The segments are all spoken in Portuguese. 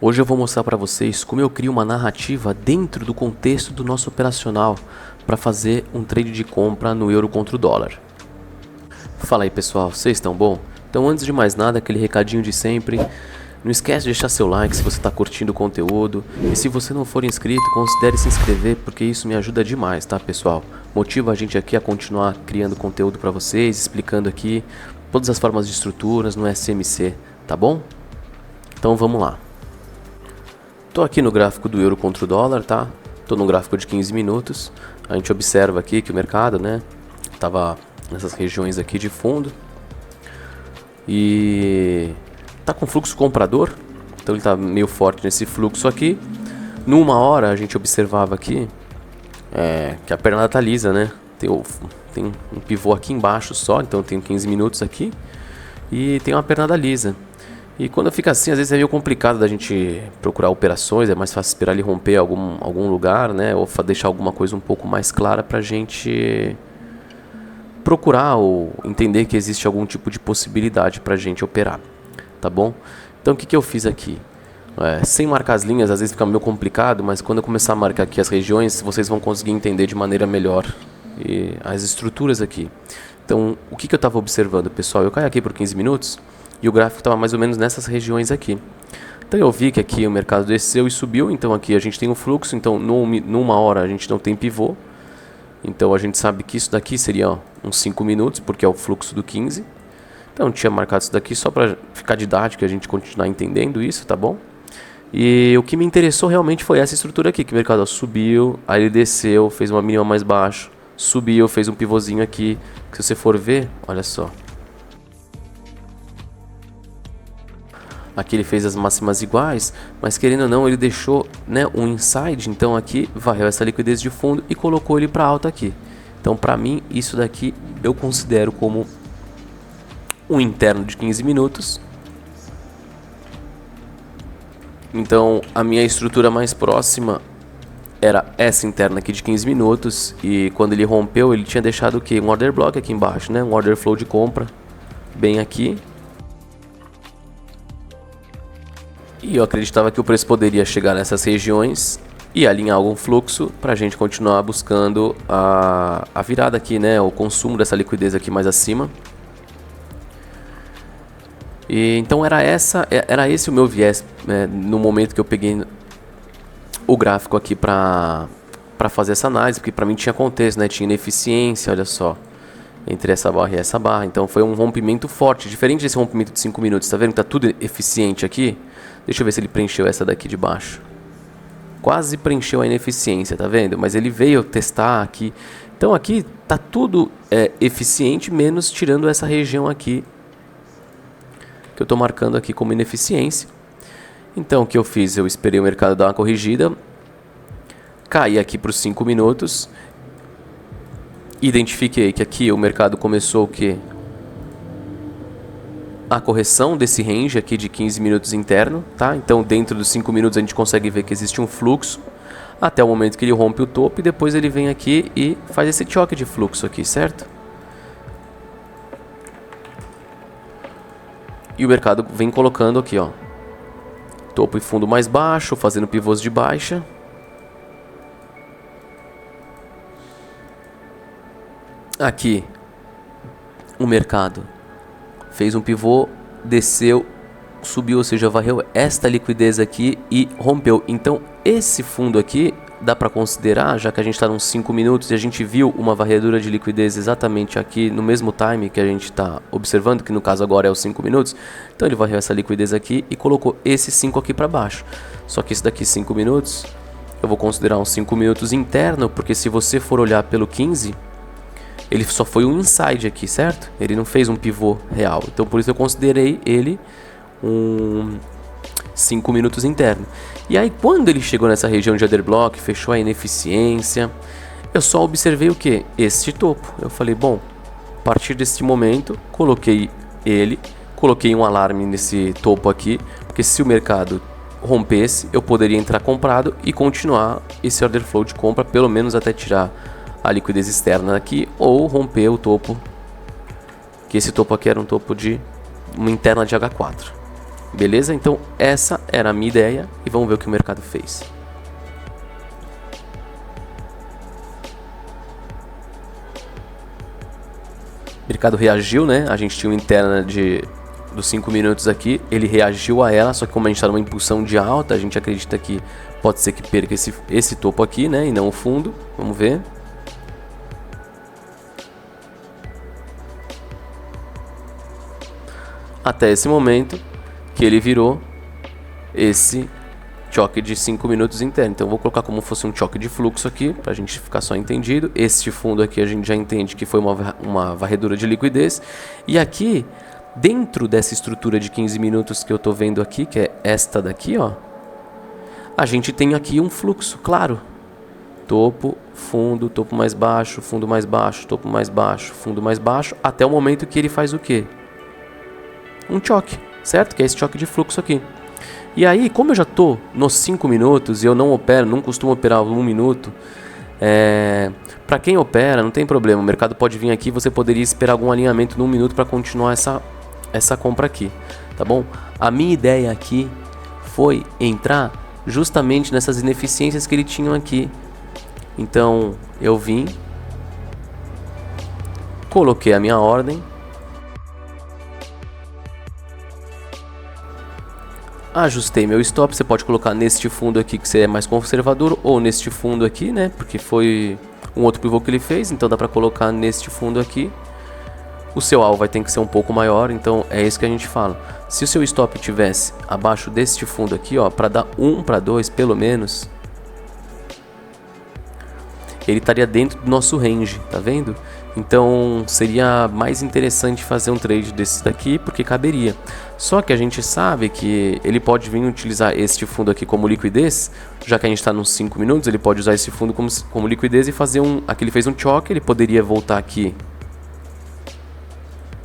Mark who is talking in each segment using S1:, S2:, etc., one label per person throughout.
S1: Hoje eu vou mostrar para vocês como eu crio uma narrativa dentro do contexto do nosso operacional para fazer um trade de compra no euro contra o dólar. Fala aí pessoal, vocês estão bom? Então antes de mais nada, aquele recadinho de sempre, não esquece de deixar seu like se você está curtindo o conteúdo e se você não for inscrito, considere se inscrever porque isso me ajuda demais, tá pessoal? Motiva a gente aqui a continuar criando conteúdo para vocês, explicando aqui todas as formas de estruturas no SMC, tá bom? Então vamos lá. Estou aqui no gráfico do euro contra o dólar, tá? Estou no gráfico de 15 minutos. A gente observa aqui que o mercado, né, estava nessas regiões aqui de fundo. E tá com fluxo comprador, então ele tá meio forte nesse fluxo aqui. Numa hora a gente observava aqui que a pernada tá lisa, né? Tem um pivô aqui embaixo só, então tem 15 minutos aqui. E tem uma pernada lisa. E quando fica assim, às vezes é meio complicado da gente procurar operações, é mais fácil esperar ele romper algum lugar, né? Ou deixar alguma coisa um pouco mais clara pra gente procurar ou entender que existe algum tipo de possibilidade pra gente operar, tá bom? Então o que eu fiz aqui? Sem marcar as linhas, às vezes fica meio complicado, mas quando eu começar a marcar aqui as regiões, vocês vão conseguir entender de maneira melhor as estruturas aqui. Então o que eu estava observando, pessoal? Eu caí aqui por 15 minutos e o gráfico estava mais ou menos nessas regiões aqui. Então eu vi que aqui o mercado desceu e subiu, então aqui a gente tem um fluxo, então numa hora a gente não tem pivô. Então a gente sabe que isso daqui seria uns 5 minutos, porque é o fluxo do 15. Então tinha marcado isso daqui só para ficar didático e a gente continuar entendendo isso, tá bom? E o que me interessou realmente foi essa estrutura aqui, que o mercado subiu, aí ele desceu, fez uma mínima mais baixo, subiu, fez um pivôzinho aqui, que se você for ver, olha só. Aqui ele fez as máximas iguais, mas querendo ou não ele deixou, né, um inside, então aqui varreu essa liquidez de fundo e colocou ele para alta aqui. Então para mim isso daqui eu considero como um interno de 15 minutos. Então a minha estrutura mais próxima era essa interna aqui de 15 minutos e quando ele rompeu ele tinha deixado o que? Um order block aqui embaixo, né? Um order flow de compra bem aqui. E eu acreditava que o preço poderia chegar nessas regiões e alinhar algum fluxo para a gente continuar buscando a virada aqui, né? O consumo dessa liquidez aqui mais acima. E então era esse o meu viés, né, no momento que eu peguei o gráfico aqui para fazer essa análise, porque para mim tinha contexto, né? Tinha ineficiência, olha só, entre essa barra e essa barra. Então foi um rompimento forte, diferente desse rompimento de 5 minutos. Tá vendo que tá tudo eficiente aqui? Deixa eu ver se ele preencheu essa daqui de baixo. Quase preencheu a ineficiência, tá vendo? Mas ele veio testar aqui. Então aqui tá tudo eficiente, menos tirando essa região aqui que eu tô marcando aqui como ineficiência. Então o que eu fiz? Eu esperei o mercado dar uma corrigida, caí aqui para os 5 minutos, identifiquei que aqui o mercado começou o quê? A correção desse range aqui de 15 minutos interno, tá? Então dentro dos 5 minutos a gente consegue ver que existe um fluxo até o momento que ele rompe o topo e depois ele vem aqui e faz esse choque de fluxo aqui, certo? E o mercado vem colocando aqui, ó, topo e fundo mais baixo, fazendo pivôs de baixa. Aqui o mercado fez um pivô, desceu, subiu, ou seja, varreu esta liquidez aqui e rompeu. Então esse fundo aqui dá para considerar, já que a gente está nos 5 minutos e a gente viu uma varredura de liquidez exatamente aqui no mesmo time que a gente está observando, que no caso agora é os 5 minutos. Então ele varreu essa liquidez aqui e colocou esses 5 aqui para baixo. Só que esse daqui 5 minutos, eu vou considerar uns 5 minutos interno, porque se você for olhar pelo 15... ele só foi um inside aqui, certo? Ele não fez um pivô real. Então por isso eu considerei ele um 5 minutos interno. E aí quando ele chegou nessa região de order block, fechou a ineficiência, eu só observei o que? Este topo. Eu falei, bom, a partir desse momento, coloquei um alarme nesse topo aqui, porque se o mercado rompesse, eu poderia entrar comprado e continuar esse order flow de compra, pelo menos até tirar a liquidez externa aqui ou romper o topo, que esse topo aqui era um topo de uma interna de H4. Beleza? Então essa era a minha ideia e vamos ver o que o mercado fez. O mercado reagiu, né? A gente tinha uma interna dos 5 minutos aqui, ele reagiu a ela, só que como a gente está numa impulsão de alta, a gente acredita que pode ser que perca esse topo aqui, né? E não o fundo. Vamos ver. Até esse momento que ele virou esse choque de 5 minutos interno. Então eu vou colocar como fosse um choque de fluxo aqui, para a gente ficar só entendido. Este fundo aqui a gente já entende que foi uma varredura de liquidez. E aqui, dentro dessa estrutura de 15 minutos que eu estou vendo aqui, que é esta daqui, ó, a gente tem aqui um fluxo, claro. Topo, fundo, topo mais baixo, fundo mais baixo, topo mais baixo, fundo mais baixo, até o momento que ele faz o quê? Um choque, certo? Que é esse choque de fluxo aqui. E aí, como eu já estou nos 5 minutos e eu não opero, não costumo operar 1 minuto, para quem opera, não tem problema. O mercado pode vir aqui, você poderia esperar algum alinhamento no 1 minuto para continuar essa compra aqui, tá bom? A minha ideia aqui foi entrar justamente nessas ineficiências que ele tinha aqui. Então, eu vim, coloquei a minha ordem, ajustei meu stop. Você pode colocar neste fundo aqui que você é mais conservador, ou neste fundo aqui, né? Porque foi um outro pivô que ele fez, então dá para colocar neste fundo aqui. O seu alvo vai ter que ser um pouco maior, então é isso que a gente fala. Se o seu stop tivesse abaixo deste fundo aqui, ó, para dar 1 para 2 pelo menos, ele estaria dentro do nosso range, tá vendo? Então seria mais interessante fazer um trade desse daqui, porque caberia. Só que a gente sabe que ele pode vir utilizar este fundo aqui como liquidez, já que a gente está nos 5 minutos, ele pode usar esse fundo como liquidez e fazer aqui ele fez um choque, ele poderia voltar aqui,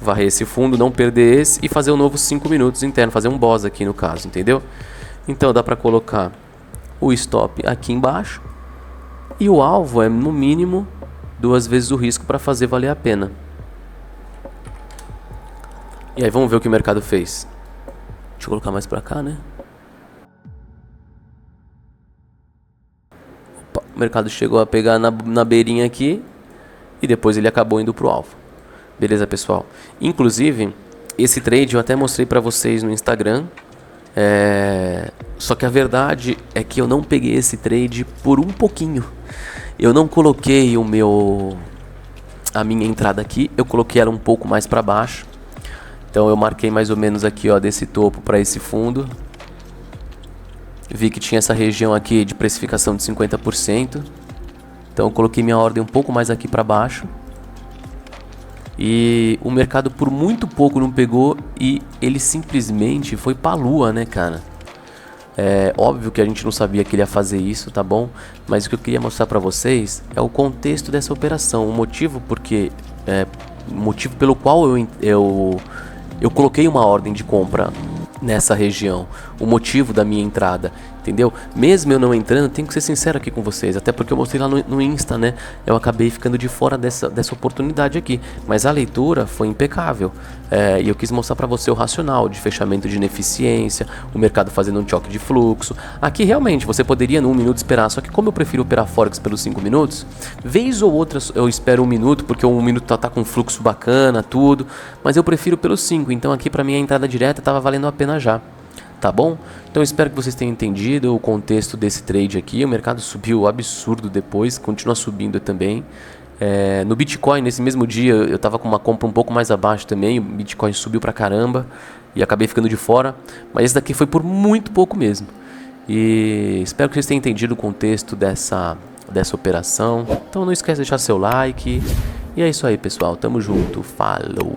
S1: varrer esse fundo, não perder esse e fazer um novo 5 minutos interno, fazer um boss aqui no caso, entendeu? Então dá para colocar o stop aqui embaixo e o alvo é no mínimo 2 vezes o risco para fazer valer a pena. E aí vamos ver o que o mercado fez. Deixa eu colocar mais para cá, né? Opa, o mercado chegou a pegar na beirinha aqui e depois ele acabou indo pro alvo. Beleza, pessoal? Inclusive, esse trade eu até mostrei para vocês no Instagram. Só que a verdade é que eu não peguei esse trade por um pouquinho. Eu não coloquei a minha entrada aqui, eu coloquei ela um pouco mais para baixo. Então eu marquei mais ou menos aqui, ó, desse topo para esse fundo. Vi que tinha essa região aqui de precificação de 50%. Então eu coloquei minha ordem um pouco mais aqui para baixo. E o mercado por muito pouco não pegou e ele simplesmente foi pra lua, né, cara? É óbvio que a gente não sabia que ele ia fazer isso, tá bom? Mas o que eu queria mostrar pra vocês é o contexto dessa operação. O motivo pelo qual eu coloquei uma ordem de compra nessa região. O motivo da minha entrada, entendeu? Mesmo eu não entrando, tenho que ser sincero aqui com vocês, até porque eu mostrei lá no Insta, né? Eu acabei ficando de fora dessa oportunidade aqui, mas a leitura foi impecável. E eu quis mostrar para você o racional de fechamento de ineficiência, o mercado fazendo um choque de fluxo. Aqui realmente você poderia no 1 minuto esperar, só que como eu prefiro operar Forex pelos 5 minutos, vez ou outra eu espero 1 minuto, porque o 1 minuto tá com fluxo bacana, tudo, mas eu prefiro pelos 5, então aqui para mim a entrada direta tava valendo a pena já. Tá bom? Então eu espero que vocês tenham entendido o contexto desse trade aqui. O mercado subiu absurdo depois, continua subindo também. No Bitcoin, nesse mesmo dia, eu tava com uma compra um pouco mais abaixo também. O Bitcoin subiu pra caramba e acabei ficando de fora. Mas esse daqui foi por muito pouco mesmo. E espero que vocês tenham entendido o contexto dessa operação. Então não esquece de deixar seu like. E é isso aí, pessoal. Tamo junto. Falou!